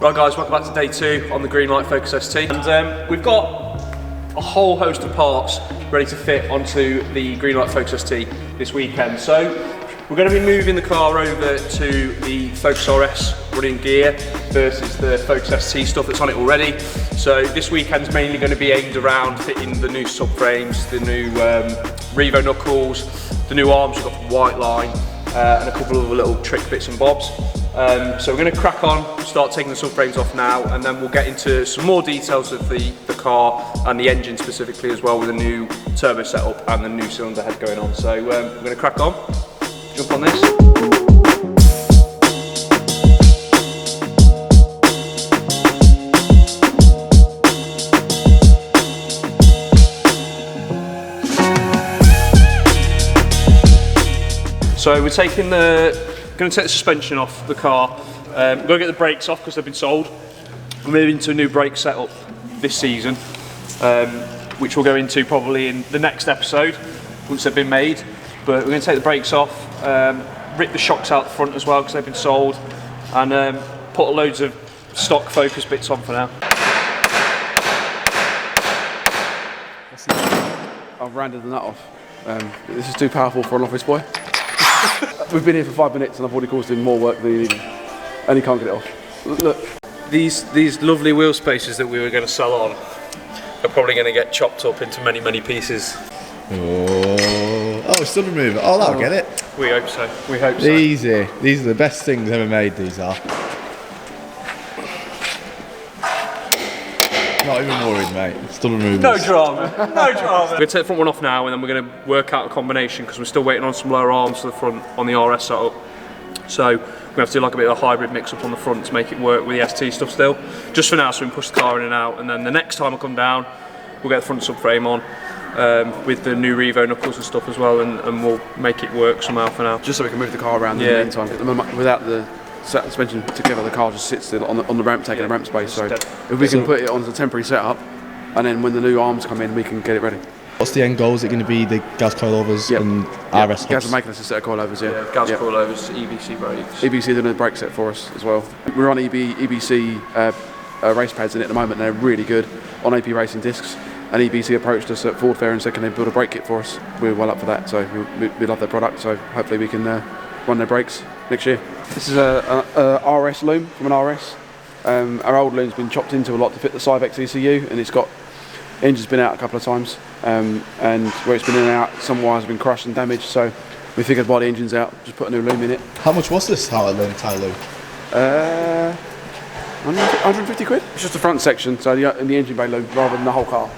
Right guys, welcome back to day 2 on the Greenlight Focus ST. And we've got a whole host of parts ready to fit onto the Greenlight Focus ST this weekend. So we're going to be moving the car over to the Focus RS running gear versus the Focus ST stuff that's on it already. So this weekend's mainly going to be aimed around fitting the new subframes, the new Revo knuckles, the new arms we've got from White Line, and a couple of little trick bits and bobs. So we're going to crack on, start taking the subframes off now, and then we'll get into some more details of the car and the engine specifically as well, with a new turbo setup and the new cylinder head going on. So we're going to crack on, jump on this. So we're taking going to take the suspension off the car. We're going to get the brakes off because they've been sold. We're moving to a new brake setup this season, which we'll go into probably in the next episode once they've been made. But we're going to take the brakes off, rip the shocks out the front as well because they've been sold, and put loads of stock Focus bits on for now. I've rounded the nut off. This is too powerful for an office boy. We've been here for 5 minutes and I've already caused him more work than he needed, and he can't get it off. Look. These lovely wheel spacers that we were going to sell on are probably going to get chopped up into many pieces. Oh, still remover. Oh, that'll get it. We hope so. We hope so. Easy. These are the best things ever made, these are. Not even worried, mate. Still removers. No drama. No drama. We're going to take the front one off now, and then we're going to work out a combination because we're still waiting on some lower arms to the front on the RS setup. So we have to do like a bit of a hybrid mix up on the front to make it work with the ST stuff still. Just for now, so we can push the car in and out, and then the next time I come down, we'll get the front subframe on with the new Revo knuckles and stuff as well, and we'll make it work somehow for now. Just so we can move the car around in the meantime. Without the suspension together, the car just sits on the ramp, taking a ramp space. So if we can put it on as a temporary setup, and then when the new arms come in, we can get it ready. What's the end goal? Is it going to be the GAZ Coilovers and RS hubs? GAZ are making us a set of Coilovers, GAZ Coilovers, EBC brakes. EBC doing a brake set for us as well. We're on EBC race pads in it at the moment, and they're really good on AP Racing discs. And EBC approached us at Ford Fair and said, can they build a brake kit for us? We're well up for that, so we love their product, so hopefully we can run their brakes next year. This is a RS loom from an RS. Our old loom's been chopped into a lot to fit the Cyvex ECU, and engine's been out a couple of times, and where it's been in and out, some wires have been crushed and damaged, so we figured while the engine's out, just put a new loom in it. How much was this entire loom? 150 quid? It's just the front section, so the engine bay loom, rather than the whole car.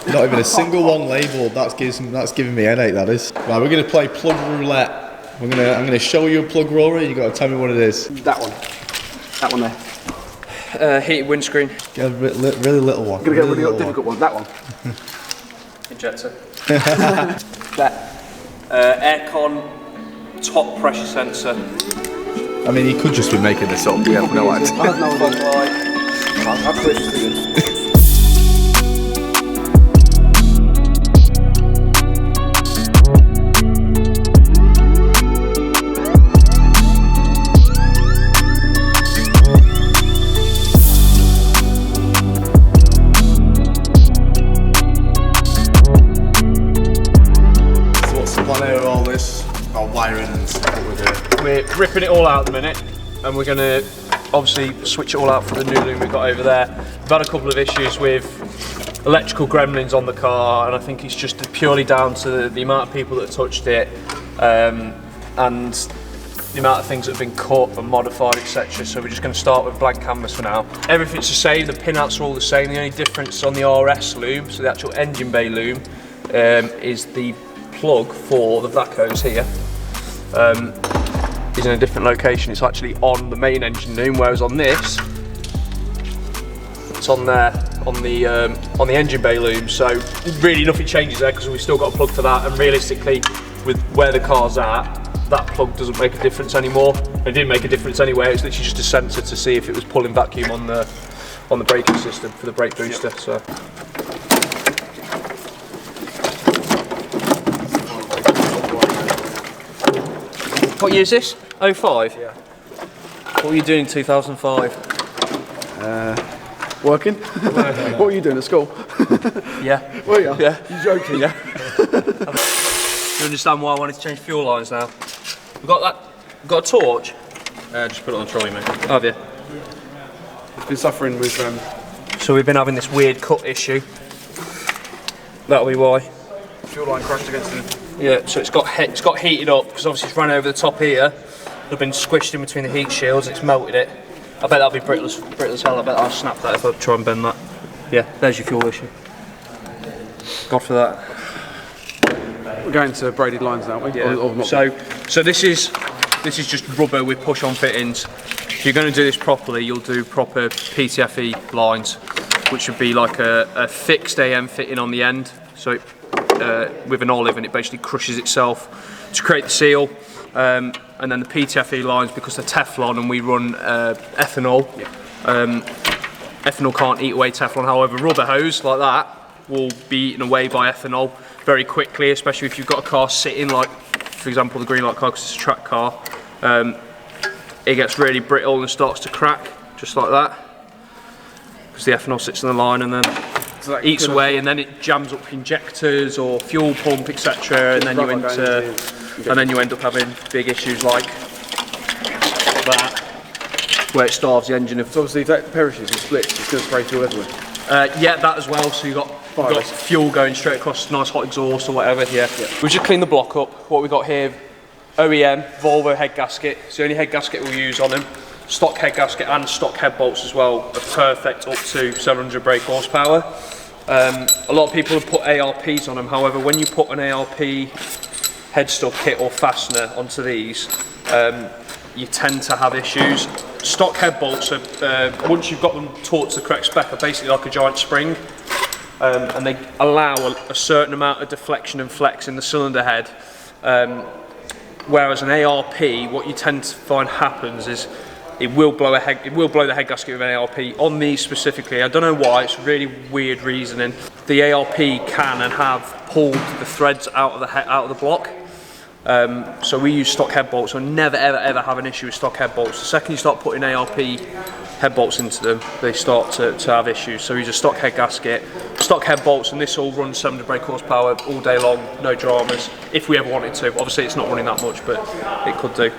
Not even a single one labelled. That's giving me a headache, that is. Right, we're going to play plug roulette. I'm going to show you a plug, Rory. You've got to tell me what it is. That one there. Heated windscreen. Get a really little one. I'm going to get a really difficult one. That one. Injector. That. Aircon top pressure sensor. I mean, he could just be making this up. Yeah, no idea. I have no idea. I've switched. We're ripping it all out at the minute, and we're going to obviously switch it all out for the new loom we've got over there. We've had a couple of issues with electrical gremlins on the car, and I think it's just purely down to the amount of people that have touched it, and the amount of things that have been cut and modified, etc. So we're just going to start with blank canvas for now. Everything's the same, the pinouts are all the same. The only difference on the RS loom, so the actual engine bay loom, is the plug for the vac hose here. Is in a different location. It's actually on the main engine loom, whereas on this, it's on there on the engine bay loom. So really nothing changes there because we've still got a plug for that. And realistically, with where the car's at, that plug doesn't make a difference anymore. It didn't make a difference anyway. It's literally just a sensor to see if it was pulling vacuum on the braking system for the brake booster. Yep. So. What year is this? 05? Yeah. What were you doing in 2005? Working? What are you doing at school? Yeah. Were you? Yeah. You joking? Yeah. You understand why I wanted to change fuel lines now? We've got that. We've got a torch. Just put it on the trolley, mate. Have you? Been suffering with So we've been having this weird cut issue. That'll be why. fuel line crashed against the. Yeah. So it's got heated up because obviously it's run over the top here. They've been squished in between the heat shields. It's melted it. I bet that'll be brittle as hell. I bet I'll snap that if I try and bend that. Yeah. There's your fuel issue. God for that. We're going to braided lines now, aren't we? Yeah. Or not? So this is just rubber with push-on fittings. If you're going to do this properly, you'll do proper PTFE lines, which would be like a fixed AM fitting on the end. So with an olive, and it basically crushes itself to create the seal. And then the PTFE lines, because they're Teflon and we run ethanol. Ethanol can't eat away Teflon. However, rubber hose like that will be eaten away by ethanol very quickly, especially if you've got a car sitting, like for example the Greenlight car, because it's a track car. It gets really brittle and starts to crack just like that, because the ethanol sits in the line and then eats away, and then it jams up injectors or fuel pump, etc. And then you end up having big issues like that, where it starves the engine. So obviously if that perishes and splits, it's going to spray fuel everywhere. Yeah, that as well. So you've got fuel going straight across nice hot exhaust or whatever. Yeah. We just cleaned the block up. What we got here, OEM Volvo head gasket. It's the only head gasket we'll use on them. Stock head gasket and stock head bolts as well are perfect up to 700 brake horsepower. A lot of people have put ARPs on them. However, when you put an ARP headstuff kit or fastener onto these, you tend to have issues. Stock head bolts are, once you've got them taught to the correct spec, are basically like a giant spring, and they allow a certain amount of deflection and flex in the cylinder head. Whereas an ARP, what you tend to find happens is it will blow the head gasket with an ARP. On these specifically, I don't know why, it's really weird reasoning. The ARP can and have pulled the threads out of the block. So we use stock head bolts, so never ever have an issue with stock head bolts. The second you start putting ARP head bolts into them, they start to have issues. So we use a stock head gasket, stock head bolts, and this all runs 700 brake horsepower all day long, no dramas, if we ever wanted to. Obviously it's not running that much, but it could do.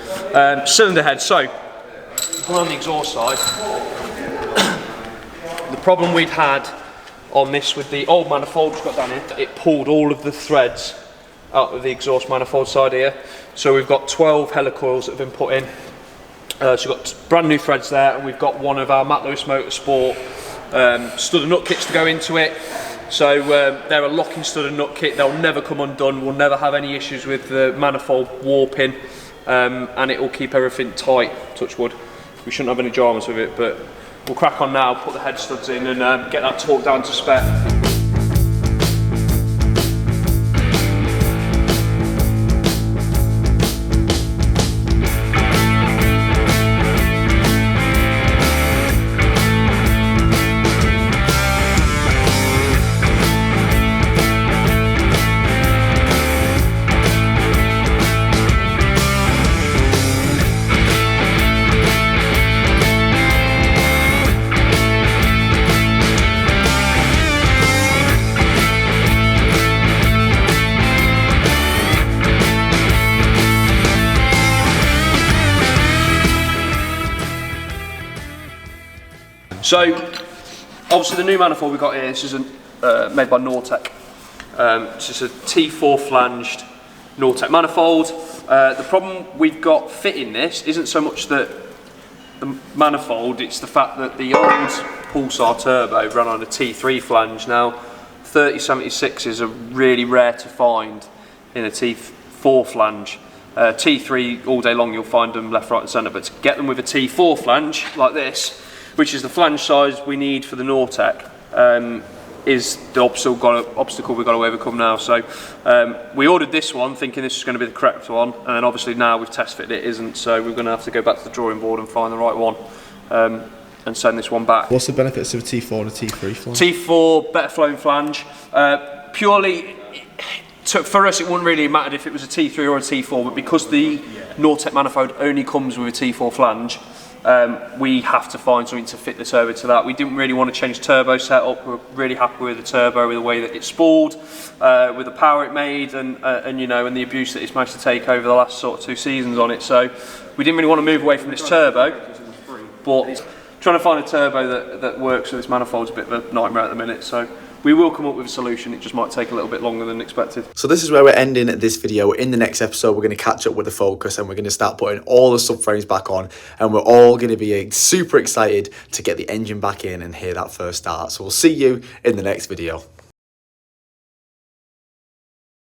Cylinder head, so on the exhaust side, the problem we'd had on this with the old manifold we've got down here, it pulled all of the threads out of the exhaust manifold side here. So we've got 12 helicoils that have been put in. So we've got brand new threads there, and we've got one of our Matt Lewis Motorsport stud and nut kits to go into it. So they're a locking stud and nut kit. They'll never come undone. We'll never have any issues with the manifold warping, and it will keep everything tight, touch wood. We shouldn't have any dramas with it, but we'll crack on now, put the head studs in, and get that torque down to spec. So, obviously the new manifold we've got here, this is made by Nortec. This is a T4 flanged Nortec manifold. The problem we've got fitting this isn't so much that the manifold, it's the fact that the old Pulsar Turbo ran on a T3 flange. Now, 3076s are really rare to find in a T4 flange. T3 all day long you'll find them left, right and centre, but to get them with a T4 flange like this, which is the flange size we need for the Nortec, is the obstacle we've got to overcome now. So we ordered this one thinking this was going to be the correct one, and then obviously now we've test fitted it isn't, so we're going to have to go back to the drawing board and find the right one, and send this one back. What's the benefits of a T4 and a T3 flange? T4, better flowing flange. Purely, for us it wouldn't really matter if it was a T3 or a T4, but because the Nortec manifold only comes with a T4 flange, we have to find something to fit the turbo to that. We didn't really want to change turbo setup. We're really happy with the turbo, with the way that it's spooled, with the power it made, and you know, and the abuse that it's managed to take over the last sort of 2 seasons on it. So we didn't really want to move away from this turbo, but trying to find a turbo that works with this manifold is a bit of a nightmare at the minute. So we will come up with a solution. It just might take a little bit longer than expected. So this is where we're ending this video. In the next episode, we're going to catch up with the Focus and we're going to start putting all the subframes back on, and we're all going to be super excited to get the engine back in and hear that first start. So we'll see you in the next video.